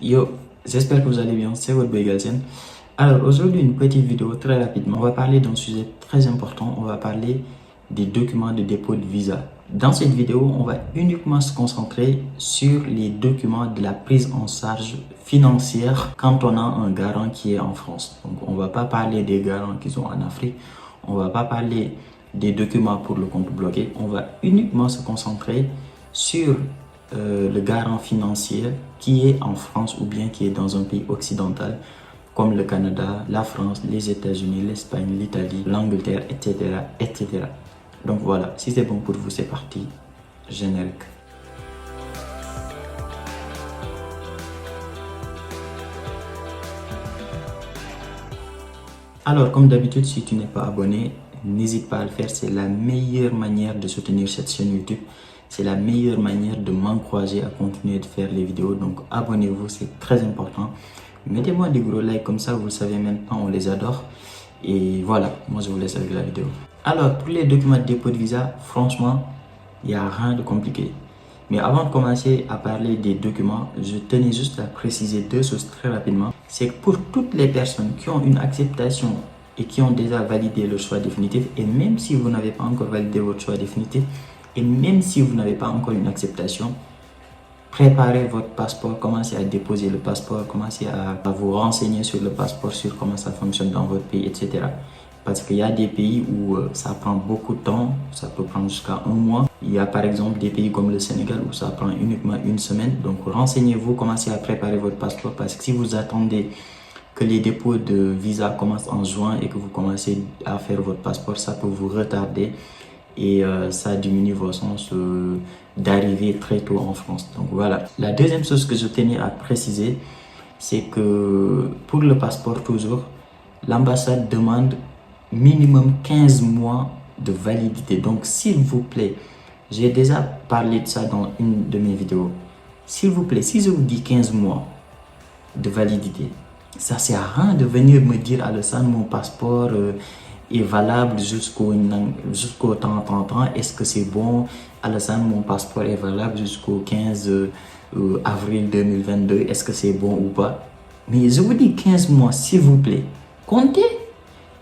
Yo, j'espère que vous allez bien, c'est votre Galsen. Alors aujourd'hui une petite vidéo très rapidement. On va parler d'un sujet très important, on va parler des documents de dépôt de visa. Dans cette vidéo, on va uniquement se concentrer sur les documents de la prise en charge financière quand on a un garant qui est en France. Donc on va pas parler des garants qui sont en Afrique, on va pas parler des documents pour le compte bloqué, on va uniquement se concentrer sur le garant financier qui est en France ou bien qui est dans un pays occidental comme le Canada, la France, les États-Unis, l'Espagne, l'Italie, l'Angleterre, etc., etc. Donc voilà, si c'est bon pour vous, c'est parti. Générique. Alors, comme d'habitude, si tu n'es pas abonné, n'hésite pas à le faire. C'est la meilleure manière de soutenir cette chaîne YouTube. C'est la meilleure manière de m'encourager à continuer de faire les vidéos. Donc, abonnez-vous, c'est très important. Mettez-moi des gros likes comme ça, vous le savez maintenant, on les adore. Et voilà, moi je vous laisse avec la vidéo. Alors, pour les documents de dépôt de visa, franchement, il n'y a rien de compliqué. Mais avant de commencer à parler des documents, je tenais juste à préciser deux choses très rapidement. C'est que pour toutes les personnes qui ont une acceptation et qui ont déjà validé le choix définitif, et même si vous n'avez pas encore validé votre choix définitif, et même si vous n'avez pas encore une acceptation, préparez votre passeport, commencez à déposer le passeport, commencez à vous renseigner sur le passeport, sur comment ça fonctionne dans votre pays, etc. Parce qu'il y a des pays où ça prend beaucoup de temps, ça peut prendre jusqu'à un mois. Il y a par exemple des pays comme le Sénégal où ça prend uniquement une semaine. Donc renseignez-vous, commencez à préparer votre passeport parce que si vous attendez que les dépôts de visa commencent en juin et que vous commencez à faire votre passeport, ça peut vous retarder et ça diminue vos chances d'arriver très tôt en France. Donc voilà. La deuxième chose que je tenais à préciser, c'est que pour le passeport toujours, l'ambassade demande minimum 15 mois de validité. Donc s'il vous plaît, j'ai déjà parlé de ça dans une de mes vidéos. S'il vous plaît, si je vous dis 15 mois de validité, ça ne sert à rien de venir me dire Alassane, mon passeport est valable jusqu'au temps. Est-ce que c'est bon? Alassane, mon passeport est valable jusqu'au 15 avril 2022. Est-ce que c'est bon ou pas? Mais je vous dis 15 mois, s'il vous plaît. Comptez.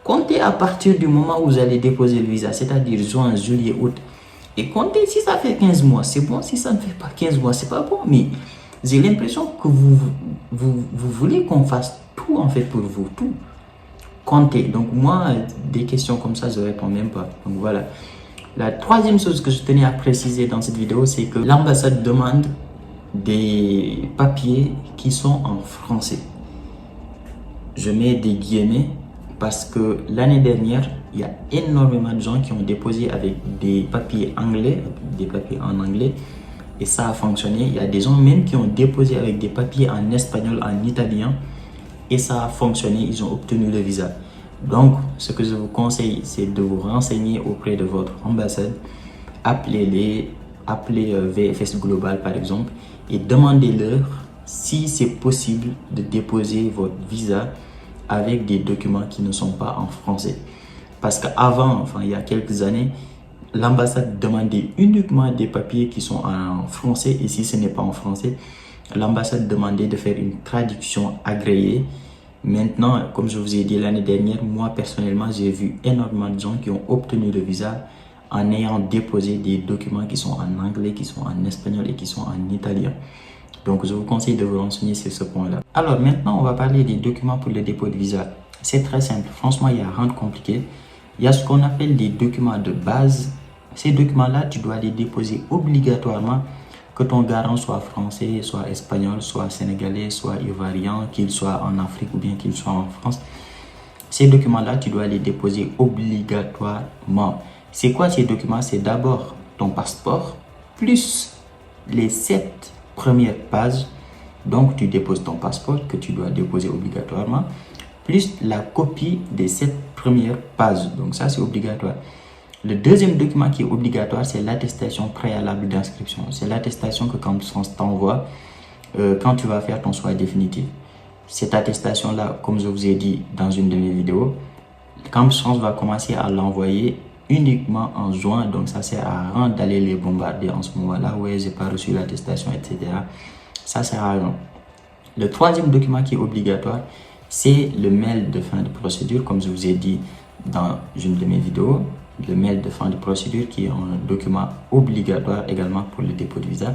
Comptez à partir du moment où vous allez déposer le visa, c'est-à-dire juin, juillet, août. Et comptez si ça fait 15 mois, c'est bon. Si ça ne fait pas 15 mois, c'est pas bon. Mais j'ai l'impression que vous voulez qu'on fasse tout en fait pour vous, tout. Comptez. Donc moi, des questions comme ça, je ne réponds même pas. Donc voilà. La troisième chose que je tenais à préciser dans cette vidéo, c'est que l'ambassade demande des papiers qui sont en français. Je mets des guillemets parce que l'année dernière, il y a énormément de gens qui ont déposé avec des papiers anglais, des papiers en anglais, et ça a fonctionné. Il y a des gens même qui ont déposé avec des papiers en espagnol, en italien, et ça a fonctionné, ils ont obtenu le visa. Donc, ce que je vous conseille, c'est de vous renseigner auprès de votre ambassade, appelez VFS Global par exemple, et demandez-leur si c'est possible de déposer votre visa avec des documents qui ne sont pas en français. Parce qu'avant, enfin il y a quelques années, l'ambassade demandait uniquement des papiers qui sont en français, et si ce n'est pas en français, l'ambassade demandait de faire une traduction agréée. Maintenant, comme je vous ai dit l'année dernière, moi personnellement, j'ai vu énormément de gens qui ont obtenu le visa en ayant déposé des documents qui sont en anglais, qui sont en espagnol et qui sont en italien. Donc, je vous conseille de vous renseigner sur ce point-là. Alors, maintenant, on va parler des documents pour le dépôt de visa. C'est très simple. Franchement, il n'y a rien de compliqué. Il y a ce qu'on appelle des documents de base. Ces documents-là, tu dois les déposer obligatoirement, que ton garant soit français, soit espagnol, soit sénégalais, soit ivoirien, qu'il soit en Afrique ou bien qu'il soit en France. Ces documents-là, tu dois les déposer obligatoirement. C'est quoi ces documents? C'est d'abord ton passeport, plus les 7 premières pages. Donc, tu déposes ton passeport que tu dois déposer obligatoirement, plus la copie des 7 premières pages. Donc, ça, c'est obligatoire. Le deuxième document qui est obligatoire, c'est l'attestation préalable d'inscription. C'est l'attestation que Camp France t'envoie quand tu vas faire ton choix définitif. Cette attestation-là, comme je vous ai dit dans une de mes vidéos, Camp France va commencer à l'envoyer uniquement en juin. Donc, ça sert à rien d'aller les bombarder en ce moment-là. Ouais, j'ai pas reçu l'attestation, etc. Ça sert à rien. Le troisième document qui est obligatoire, c'est le mail de fin de procédure, comme je vous ai dit dans une de mes vidéos. Le mail de fin de procédure qui est un document obligatoire également pour le dépôt de visa.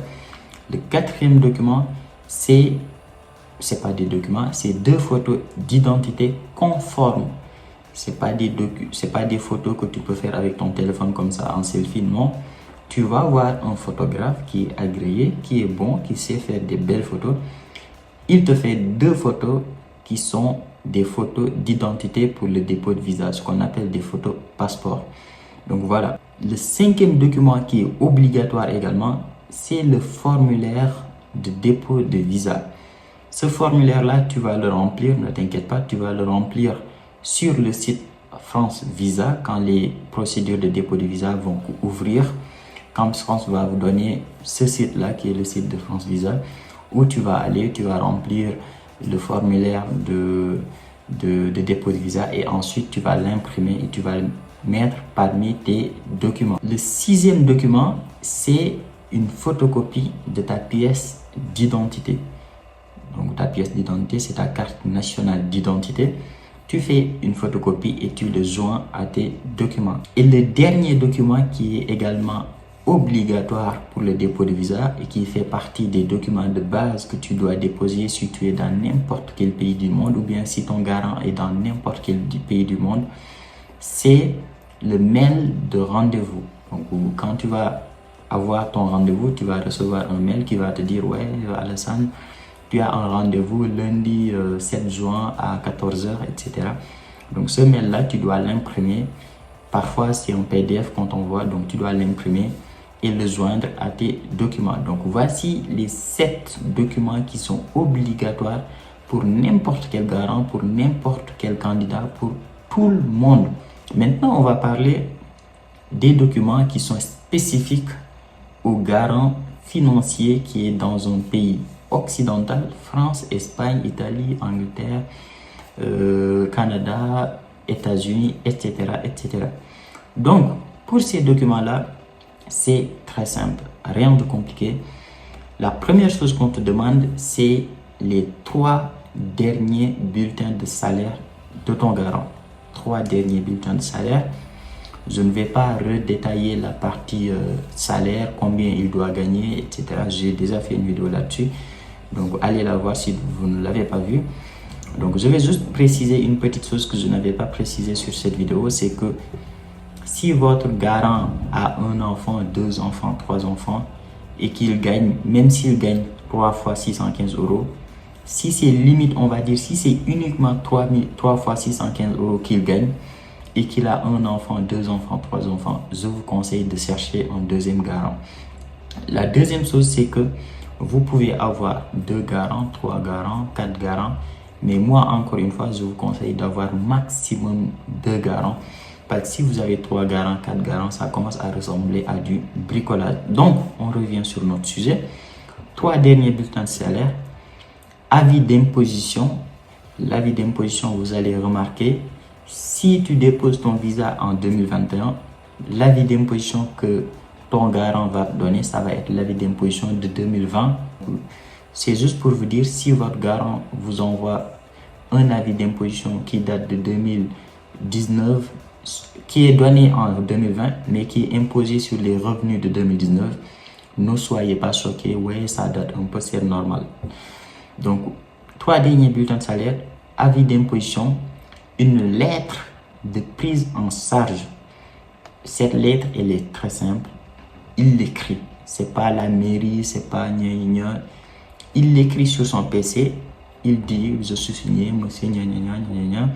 Le quatrième document, c'est pas des documents, c'est 2 photos d'identité conformes. C'est pas des photos que tu peux faire avec ton téléphone comme ça en selfie, non. Tu vas voir un photographe qui est agréé, qui est bon, qui sait faire des belles photos. Il te fait 2 photos qui sont des photos d'identité pour le dépôt de visa, ce qu'on appelle des photos passeport. Donc voilà. Le 5e document qui est obligatoire également, c'est le formulaire de dépôt de visa. Ce formulaire-là, tu vas le remplir, ne t'inquiète pas, tu vas le remplir sur le site France Visa quand les procédures de dépôt de visa vont ouvrir. Camps France va vous donner ce site-là qui est le site de France Visa où tu vas aller, tu vas remplir le formulaire de dépôt de visa et ensuite tu vas l'imprimer et tu vas le mettre parmi tes documents. Le 6e document, c'est une photocopie de ta pièce d'identité. Donc ta pièce d'identité, c'est ta carte nationale d'identité. Tu fais une photocopie et tu le joins à tes documents. Et le dernier document qui est également obligatoire pour le dépôt de visa et qui fait partie des documents de base que tu dois déposer si tu es dans n'importe quel pays du monde ou bien si ton garant est dans n'importe quel pays du monde, c'est le mail de rendez-vous. Donc quand tu vas avoir ton rendez-vous, tu vas recevoir un mail qui va te dire « Ouais, Alassane, tu as un rendez-vous lundi 7 juin à 14 h, etc. » Donc ce mail-là, tu dois l'imprimer. Parfois, c'est un PDF qu'on t'envoie, donc tu dois l'imprimer et le joindre à tes documents. Donc voici les 7 documents qui sont obligatoires pour n'importe quel garant, pour n'importe quel candidat, pour tout le monde. Maintenant, on va parler des documents qui sont spécifiques au garant financier qui est dans un pays occidental, France, Espagne, Italie, Angleterre, Canada, États-Unis, etc., etc. Donc, pour ces documents-là, c'est très simple, rien de compliqué. La première chose qu'on te demande, c'est les 3 derniers bulletins de salaire de ton garant. 3 derniers bulletins de salaire. Je ne vais pas redétailler la partie salaire, combien il doit gagner, etc. J'ai déjà fait une vidéo là-dessus. Donc, allez la voir si vous ne l'avez pas vue. Donc, je vais juste préciser une petite chose que je n'avais pas précisé sur cette vidéo, c'est que si votre garant a un enfant, 2 enfants, 3 enfants et qu'il gagne, même s'il gagne 3 fois 615 €, si c'est limite, on va dire, si c'est uniquement 3 fois 615 € qu'il gagne et qu'il a un enfant, 2 enfants, 3 enfants, je vous conseille de chercher un deuxième garant. La deuxième chose, c'est que vous pouvez avoir 2 garants, 3 garants, 4 garants. Mais moi, encore une fois, je vous conseille d'avoir maximum 2 garants. Parce que si vous avez 3 garants, 4 garants, ça commence à ressembler à du bricolage. Donc, on revient sur notre sujet. 3 derniers bulletins de salaire. Avis d'imposition. L'avis d'imposition, vous allez remarquer, si tu déposes ton visa en 2021, l'avis d'imposition que ton garant va te donner, ça va être l'avis d'imposition de 2020. C'est juste pour vous dire, si votre garant vous envoie un avis d'imposition qui date de 2019, qui est donné en 2020, mais qui est imposé sur les revenus de 2019, ne soyez pas choqués, ouais, ça date un peu, c'est normal. Donc, 3 derniers bulletins de salaire, avis d'imposition, une lettre de prise en charge. Cette lettre, elle est très simple. Il l'écrit. C'est pas la mairie, c'est pas gna gna. Il l'écrit sur son PC. Il dit, je suis signé, monsieur gna gna gna gna,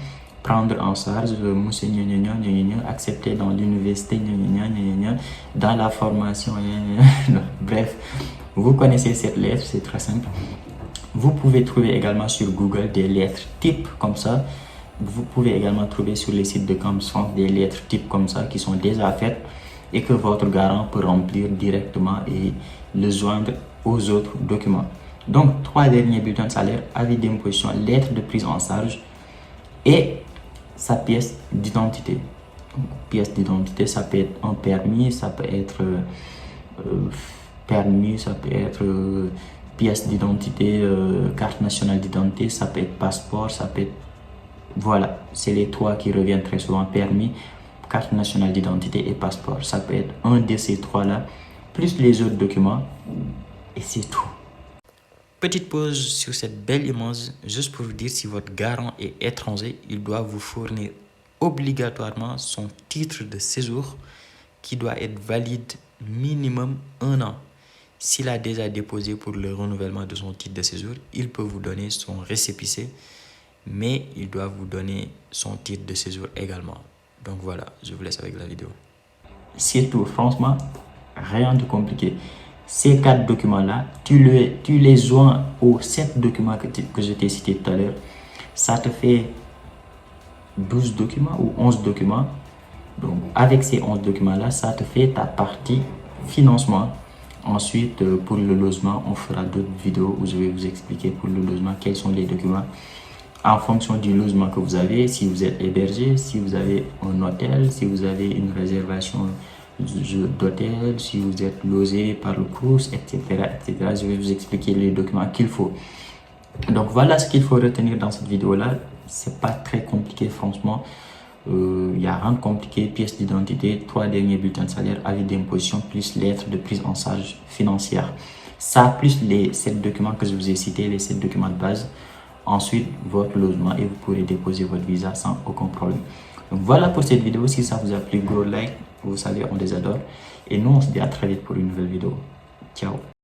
prendre en charge, monsieur gna gna gna gna, accepté dans l'université gna gna gna gna, dans la formation gna gna. Bref, vous connaissez cette lettre, c'est très simple. Vous pouvez trouver également sur Google des lettres types comme ça. Vous pouvez également trouver sur les sites de Camps France des lettres types comme ça qui sont déjà faites et que votre garant peut remplir directement et le joindre aux autres documents. Donc, 3 derniers bulletins de salaire, avis d'imposition, lettre de prise en charge et sa pièce d'identité. Pièce d'identité, ça peut être un permis, ça peut être pièce d'identité, carte nationale d'identité, ça peut être passeport, ça peut être... Voilà, c'est les trois qui reviennent très souvent, permis, carte nationale d'identité et passeport. Ça peut être un de ces trois-là, plus les autres documents, et c'est tout. Petite pause sur cette belle image, juste pour vous dire, si votre garant est étranger, il doit vous fournir obligatoirement son titre de séjour qui doit être valide minimum 1 an. S'il a déjà déposé pour le renouvellement de son titre de séjour, il peut vous donner son récépissé, mais il doit vous donner son titre de séjour également. Donc voilà, je vous laisse avec la vidéo. C'est tout, franchement, rien de compliqué. Ces 4 documents-là, tu les joins aux 7 documents que je t'ai cités tout à l'heure. Ça te fait 12 documents ou 11 documents. Donc, avec ces 11 documents-là, ça te fait ta partie financement. Ensuite, pour le logement, on fera d'autres vidéos où je vais vous expliquer pour le logement quels sont les documents en fonction du logement que vous avez, si vous êtes hébergé, si vous avez un hôtel, si vous avez une réservation d'hôtel, si vous êtes logé par le CROUS, etc., etc. Je vais vous expliquer les documents qu'il faut. Donc voilà ce qu'il faut retenir dans cette vidéo-là. C'est pas très compliqué, franchement. Il n'y a rien de compliqué. Pièce d'identité, 3 derniers bulletins de salaire, avis d'imposition, plus lettre de prise en charge financière. Ça, plus les 7 documents que je vous ai cités, les 7 documents de base. Ensuite, votre logement et vous pourrez déposer votre visa sans aucun problème. Donc voilà pour cette vidéo. Si ça vous a plu, gros like. Vous savez, on les adore. Et nous, on se dit à très vite pour une nouvelle vidéo. Ciao.